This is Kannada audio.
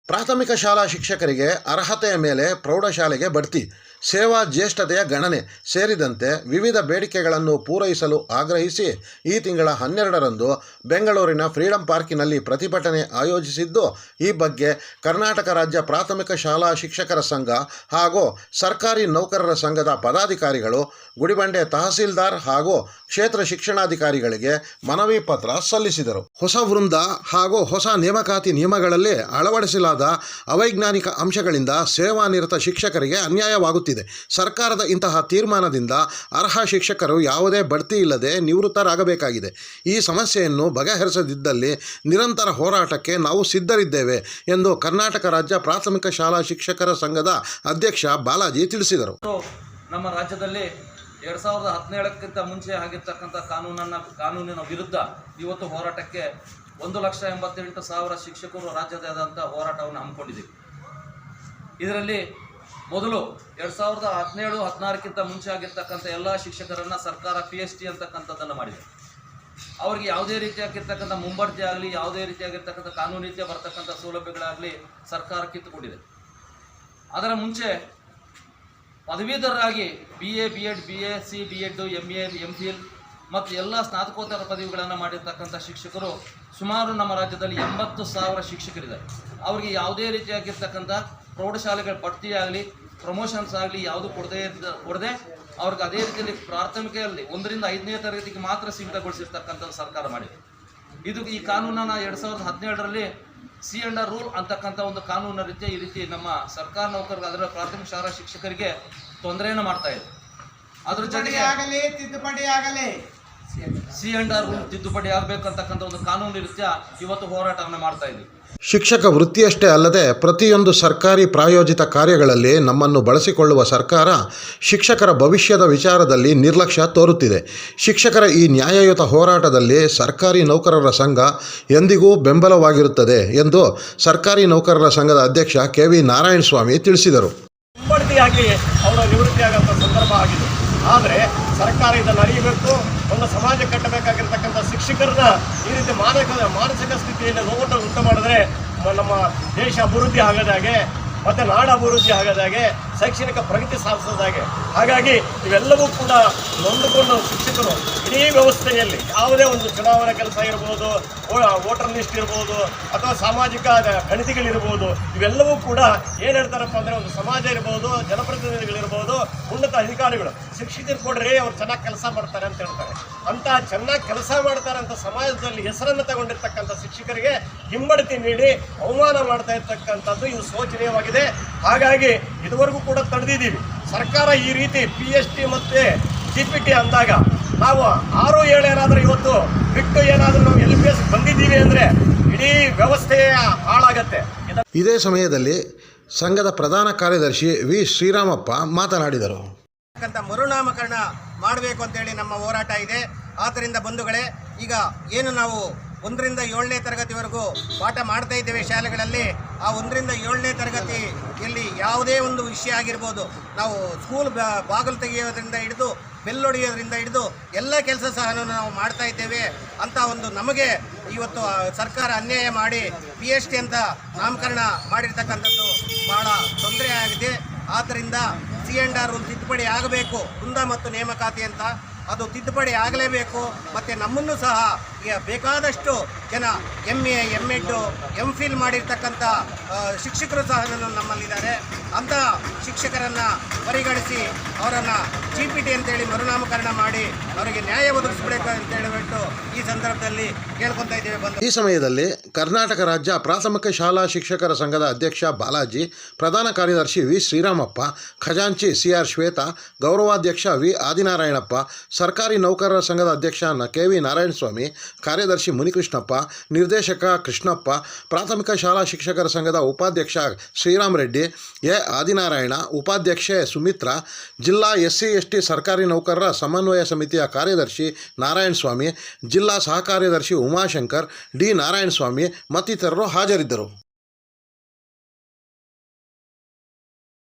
ಪ್ರಾಥಮಿಕ ಶಾಲಾ ಶಿಕ್ಷಕರಿಗೆ ಅರ್ಹತೆಯ ಮೇಲೆ ಪ್ರೌಢಶಾಲೆಗೆ ಬಡ್ತಿ, ಸೇವಾ ಜ್ಯೇಷ್ಠತೆಯ ಗಣನೆ ಸೇರಿದಂತೆ ವಿವಿಧ ಬೇಡಿಕೆಗಳನ್ನು ಪೂರೈಸಲು ಆಗ್ರಹಿಸಿ ಈ ತಿಂಗಳ 12ರಂದು ಬೆಂಗಳೂರಿನ ಫ್ರೀಡಂ ಪಾರ್ಕಿನಲ್ಲಿ ಪ್ರತಿಭಟನೆ ಆಯೋಜಿಸಿದ್ದು, ಈ ಬಗ್ಗೆ ಕರ್ನಾಟಕ ರಾಜ್ಯ ಪ್ರಾಥಮಿಕ ಶಾಲಾ ಶಿಕ್ಷಕರ ಸಂಘ ಹಾಗೂ ಸರ್ಕಾರಿ ನೌಕರರ ಸಂಘದ ಪದಾಧಿಕಾರಿಗಳು ಗುಡಿಬಂಡೆ ತಹಸೀಲ್ದಾರ್ ಹಾಗೂ ಕ್ಷೇತ್ರ ಶಿಕ್ಷಣಾಧಿಕಾರಿಗಳಿಗೆ ಮನವಿ ಪತ್ರ ಸಲ್ಲಿಸಿದರು. ಹೊಸ ವೃಂದ ಹಾಗೂ ಹೊಸ ನೇಮಕಾತಿ ನಿಯಮಗಳಲ್ಲಿ ಅಳವಡಿಸಲಾದ ಅವೈಜ್ಞಾನಿಕ ಅಂಶಗಳಿಂದ ಸೇವಾನಿರತ ಶಿಕ್ಷಕರಿಗೆ ಅನ್ಯಾಯವಾಗುತ್ತಿದೆ. ಸರ್ಕಾರದ ಇಂತಹ ತೀರ್ಮಾನದಿಂದ ಅರ್ಹ ಶಿಕ್ಷಕರು ಯಾವುದೇ ಬಡ್ತಿ ಇಲ್ಲದೆ ನಿವೃತ್ತರಾಗಬೇಕಾಗಿದೆ. ಈ ಸಮಸ್ಯೆಯನ್ನು ಬಗೆಹರಿಸದಿದ್ದಲ್ಲಿ ನಿರಂತರ ಹೋರಾಟಕ್ಕೆ ನಾವು ಸಿದ್ಧರಿದ್ದೇವೆ ಎಂದು ಕರ್ನಾಟಕ ರಾಜ್ಯ ಪ್ರಾಥಮಿಕ ಶಾಲಾ ಶಿಕ್ಷಕರ ಸಂಘದ ಅಧ್ಯಕ್ಷ ಬಾಲಾಜಿ ತಿಳಿಸಿದರು. ನಮ್ಮ ರಾಜ್ಯದಲ್ಲಿ 2017ಕ್ಕಿಂತ ಮುಂಚೆ ಆಗಿರ್ತಕ್ಕಂಥ ಕಾನೂನಿನ ವಿರುದ್ಧ ಇವತ್ತು ಹೋರಾಟಕ್ಕೆ 1,88,000 ಶಿಕ್ಷಕರು ರಾಜ್ಯದಾದ್ಯಂತ ಹೋರಾಟವನ್ನು ಹಮ್ಮಿಕೊಂಡಿದ್ದೀವಿ. ಇದರಲ್ಲಿ ಮೊದಲು 2017-16ಕ್ಕಿಂತ ಮುಂಚೆ ಆಗಿರ್ತಕ್ಕಂಥ ಎಲ್ಲ ಶಿಕ್ಷಕರನ್ನು ಸರ್ಕಾರ PST ಅಂತಕ್ಕಂಥದ್ದನ್ನು ಮಾಡಿದೆ. ಅವರಿಗೆ ಯಾವುದೇ ರೀತಿಯಾಗಿರ್ತಕ್ಕಂಥ ಮುಂಬಡ್ತಿ ಆಗಲಿ, ಯಾವುದೇ ರೀತಿಯಾಗಿರ್ತಕ್ಕಂಥ ಕಾನೂನು ರೀತಿಯ ಬರ್ತಕ್ಕಂಥ ಸೌಲಭ್ಯಗಳಾಗಲಿ ಸರ್ಕಾರ ಕಿತ್ತುಕೊಂಡಿದೆ. ಅದರ ಮುಂಚೆ ಪದವೀಧರರಾಗಿ BA, B.Ed, BSc, B.Ed, MA, MPhil ಮತ್ತು ಎಲ್ಲ ಸ್ನಾತಕೋತ್ತರ ಪದವಿಗಳನ್ನು ಮಾಡಿರ್ತಕ್ಕಂಥ ಶಿಕ್ಷಕರು ಸುಮಾರು ನಮ್ಮ ರಾಜ್ಯದಲ್ಲಿ 80,000 ಶಿಕ್ಷಕರಿದ್ದಾರೆ. ಅವರಿಗೆ ಯಾವುದೇ ರೀತಿಯಾಗಿರ್ತಕ್ಕಂಥ ಪ್ರೌಢಶಾಲೆಗಳ ಬಡ್ತಿ ಆಗಲಿ, ಪ್ರಮೋಷನ್ಸ್ ಆಗಲಿ ಯಾವುದು ಕೊಡದೆ ಅವ್ರಿಗೆ ಅದೇ ರೀತಿಯಲ್ಲಿ ಪ್ರಾಥಮಿಕದಲ್ಲಿ 1ರಿಂದ 5ನೇ ತರಗತಿಗೆ ಮಾತ್ರ ಸೀಮಿತಗೊಳಿಸಿರ್ತಕ್ಕಂಥದ್ದು ಸರ್ಕಾರ ಮಾಡಿದೆ. ಈ ಕಾನೂನನ್ನು 2017ರಲ್ಲಿ C&R ರೂಲ್ ಅಂತಕ್ಕಂಥ ಒಂದು ಕಾನೂನಿನ ರೀತಿಯ ಈ ರೀತಿ ನಮ್ಮ ಸರ್ಕಾರ ನೌಕರರಿಗೆ, ಅದರ ಪ್ರಾಥಮಿಕ ಶಾಲಾ ಶಿಕ್ಷಕರಿಗೆ ತೊಂದರೆಯನ್ನು ಮಾಡ್ತಾ ಇದೆ. ಅದ್ರ ಜೊತೆಗೆ C&R ರೂಲ್ ತಿದ್ದುಪಡಿ ಆಗಬೇಕಂತಕ್ಕಂಥ ಒಂದು ಕಾನೂನು ರೀತ್ಯ ಇವತ್ತು ಹೋರಾಟವನ್ನು ಮಾಡ್ತಾ ಇದ್ದೀವಿ. ಶಿಕ್ಷಕ ವೃತ್ತಿಯಷ್ಟೇ ಅಲ್ಲದೆ ಪ್ರತಿಯೊಂದು ಸರ್ಕಾರಿ ಪ್ರಾಯೋಜಿತ ಕಾರ್ಯಗಳಲ್ಲಿ ನಮ್ಮನ್ನು ಬಳಸಿಕೊಳ್ಳುವ ಸರ್ಕಾರ ಶಿಕ್ಷಕರ ಭವಿಷ್ಯದ ವಿಚಾರದಲ್ಲಿ ನಿರ್ಲಕ್ಷ್ಯ ತೋರುತ್ತಿದೆ. ಶಿಕ್ಷಕರ ಈ ನ್ಯಾಯಯುತ ಹೋರಾಟದಲ್ಲಿ ಸರ್ಕಾರಿ ನೌಕರರ ಸಂಘ ಎಂದಿಗೂ ಬೆಂಬಲವಾಗಿರುತ್ತದೆ ಎಂದು ಸರ್ಕಾರಿ ನೌಕರರ ಸಂಘದ ಅಧ್ಯಕ್ಷ KV ನಾರಾಯಣಸ್ವಾಮಿ ತಿಳಿಸಿದರು. ಮುಂಬಡ್ತಿಯಾಗಿ ಅವರ ನಿವೃತ್ತಿಯಾಗುವಂಥ ಸಂದರ್ಭ ಆಗಿದೆ. ಆದರೆ ಸರ್ಕಾರ ಇದನ್ನು ಅರಿಯಬೇಕು. ಒಂದು ಸಮಾಜ ಕಟ್ಟಬೇಕಾಗಿರ್ತಕ್ಕಂಥ ಶಿಕ್ಷಕರನ್ನ ಈ ರೀತಿ ಮಾನಸಿಕ ಸ್ಥಿತಿಯನ್ನು ನೋವನ್ನು ಉಂಟು ಮಾಡಿದ್ರೆ ನಮ್ಮ ದೇಶ ಅಭಿವೃದ್ಧಿ ಆಗೋದಾಗೆ, ಮತ್ತು ನಾಡು ಅಭಿವೃದ್ಧಿ ಆಗೋದಾಗೆ, ಶೈಕ್ಷಣಿಕ ಪ್ರಗತಿ ಸಾಧಿಸೋದಾಗೆ. ಹಾಗಾಗಿ ಇವೆಲ್ಲವೂ ಕೂಡ ನೊಂದುಕೊಂಡು ಶಿಕ್ಷಕರು ಇಡೀ ವ್ಯವಸ್ಥೆಯಲ್ಲಿ ಯಾವುದೇ ಒಂದು ಚುನಾವಣಾ ಕೆಲಸ ಇರ್ಬೋದು, ವೋಟರ್ ಲಿಸ್ಟ್ ಇರ್ಬೋದು, ಅಥವಾ ಸಾಮಾಜಿಕ ಗಣತಿಗಳಿರ್ಬೋದು, ಇವೆಲ್ಲವೂ ಕೂಡ ಏನು ಹೇಳ್ತಾರಪ್ಪ ಅಂದರೆ ಒಂದು ಸಮಾಜ ಇರ್ಬೋದು, ಜನಪ್ರತಿನಿಧಿಗಳಿರ್ಬೋದು, ಉನ್ನತ ಅಧಿಕಾರಿಗಳು ಶಿಕ್ಷಕರು ಕೊಡ್ರಿ ಅವ್ರು ಚೆನ್ನಾಗಿ ಕೆಲಸ ಮಾಡ್ತಾರೆ ಅಂತ ಹೇಳ್ತಾರೆ. ಅಂತ ಚೆನ್ನಾಗಿ ಕೆಲಸ ಮಾಡ್ತಾರೆ ಅಂತ ಸಮಾಜದಲ್ಲಿ ಹೆಸರನ್ನು ತಗೊಂಡಿರ್ತಕ್ಕಂಥ ಶಿಕ್ಷಕರಿಗೆ ಹಿಂಬಡ್ತಿ ನೀಡಿ ಅವಮಾನ ಮಾಡ್ತಾ ಇರ್ತಕ್ಕಂಥದ್ದು ಇದು ಶೋಚನೀಯವಾಗಿದೆ. ಹಾಗಾಗಿ ಇದುವರೆಗೂ ಕೂಡ ತಡೆದಿದ್ದೀವಿ. ಸರ್ಕಾರ ಈ ರೀತಿ PST ಮತ್ತು GPT ಅಂದಾಗ ನಾವು 6-7 ಏನಾದರೂ ಇವತ್ತು ಬಿಟ್ಟು ಏನಾದರೂ ನಾವು LPS ಬಂದಿದ್ದೀವಿ ಅಂದರೆ ಇಡೀ ವ್ಯವಸ್ಥೆಯ ಹಾಳಾಗತ್ತೆ. ಇದೇ ಸಮಯದಲ್ಲಿ ಸಂಘದ ಪ್ರಧಾನ ಕಾರ್ಯದರ್ಶಿ V. ಶ್ರೀರಾಮಪ್ಪ ಮಾತನಾಡಿದರು. ಮರುನಾಮಕರಣ ಮಾಡಬೇಕು ಅಂತೇಳಿ ನಮ್ಮ ಹೋರಾಟ ಇದೆ. ಆದ್ದರಿಂದ ಬಂಧುಗಳೇ, ಈಗ ಏನು ನಾವು 1ರಿಂದ 7ನೇ ತರಗತಿವರೆಗೂ ಪಾಠ ಮಾಡ್ತಾ ಇದ್ದೇವೆ ಶಾಲೆಗಳಲ್ಲಿ, ಆ 1ರಿಂದ 7ನೇ ತರಗತಿಯಲ್ಲಿ ಯಾವುದೇ ಒಂದು ವಿಷಯ ಆಗಿರ್ಬೋದು, ನಾವು ಸ್ಕೂಲ್ ಬಾಗಿಲು ತೆಗೆಯೋದ್ರಿಂದ ಹಿಡಿದು ಬೆಲ್ ಹೊಡೆಯೋದ್ರಿಂದ ಹಿಡಿದು ಎಲ್ಲ ಕೆಲಸ ಸಹ ನಾವು ಮಾಡ್ತಾ ಇದ್ದೇವೆ ಅಂತ ಒಂದು ನಮಗೆ ಇವತ್ತು ಸರ್ಕಾರ ಅನ್ಯಾಯ ಮಾಡಿ PST ಅಂತ ನಾಮಕರಣ ಮಾಡಿರ್ತಕ್ಕಂಥದ್ದು ಭಾಳ ತೊಂದರೆ ಆಗಿದೆ. ಆದ್ದರಿಂದ C&R ರೂಲ್ ತಿದ್ದುಪಡಿ ಆಗಬೇಕು. ವೃಂದ ಮತ್ತು ನೇಮಕಾತಿ ಅಂತ ಅದು ತಿದ್ದುಪಡಿ ಆಗಲೇಬೇಕು. ಮತ್ತು ನಮ್ಮನ್ನು ಸಹ ಈಗ ಬೇಕಾದಷ್ಟು ಜನ MA, M.Ed, MPhil ಮಾಡಿರ್ತಕ್ಕಂಥ ಶಿಕ್ಷಕರು ಸಹ ನಮ್ಮಲ್ಲಿದ್ದಾರೆ. ಅಂಥ ಶಿಕ್ಷಕರನ್ನು ಪರಿಗಣಿಸಿ ಅವರನ್ನು GPT ಅಂತೇಳಿ ಮರುನಾಮಕರಣ ಮಾಡಿ ಅವರಿಗೆ ನ್ಯಾಯ ಒದಗಿಸಬೇಕು ಅಂತ ಹೇಳಿಬಿಟ್ಟು ಈ ಸಂದರ್ಭದಲ್ಲಿ ಕೇಳ್ಕೊತಾ ಇದ್ದೇವೆ. ಈ ಸಮಯದಲ್ಲಿ ಕರ್ನಾಟಕ ರಾಜ್ಯ ಪ್ರಾಥಮಿಕ ಶಾಲಾ ಶಿಕ್ಷಕರ ಸಂಘದ ಅಧ್ಯಕ್ಷ ಬಾಲಾಜಿ, ಪ್ರಧಾನ ಕಾರ್ಯದರ್ಶಿ V. ಶ್ರೀರಾಮಪ್ಪ, ಖಜಾಂಚಿ CR ಶ್ವೇತಾ, ಗೌರವಾಧ್ಯಕ್ಷ V. ಆದಿನಾರಾಯಣಪ್ಪ, ಸರ್ಕಾರಿ ನೌಕರರ ಸಂಘದ ಅಧ್ಯಕ್ಷ KV ನಾರಾಯಣಸ್ವಾಮಿ, ಕಾರ್ಯದರ್ಶಿ ಮುನಿಕೃಷ್ಣಪ್ಪ, ನಿರ್ದೇಶಕ ಕೃಷ್ಣಪ್ಪ, ಪ್ರಾಥಮಿಕ ಶಾಲಾ ಶಿಕ್ಷಕರ ಸಂಘದ ಉಪಾಧ್ಯಕ್ಷ ಶ್ರೀರಾಮ್ ರೆಡ್ಡಿ, ಎ. ಆದಿನಾರಾಯಣ, ಉಪಾಧ್ಯಕ್ಷೆ ಸುಮಿತ್ರಾ, ಜಿಲ್ಲಾ SC/ST ಸರ್ಕಾರಿ ನೌಕರರ ಸಮನ್ವಯ ಸಮಿತಿಯ ಕಾರ್ಯದರ್ಶಿ ನಾರಾಯಣಸ್ವಾಮಿ, ಜಿಲ್ಲಾ ಸಹ ಕಾರ್ಯದರ್ಶಿ ಉಮಾಶಂಕರ್, D. ನಾರಾಯಣಸ್ವಾಮಿ ಮತ್ತಿತರರು ಹಾಜರಿದ್ದರು.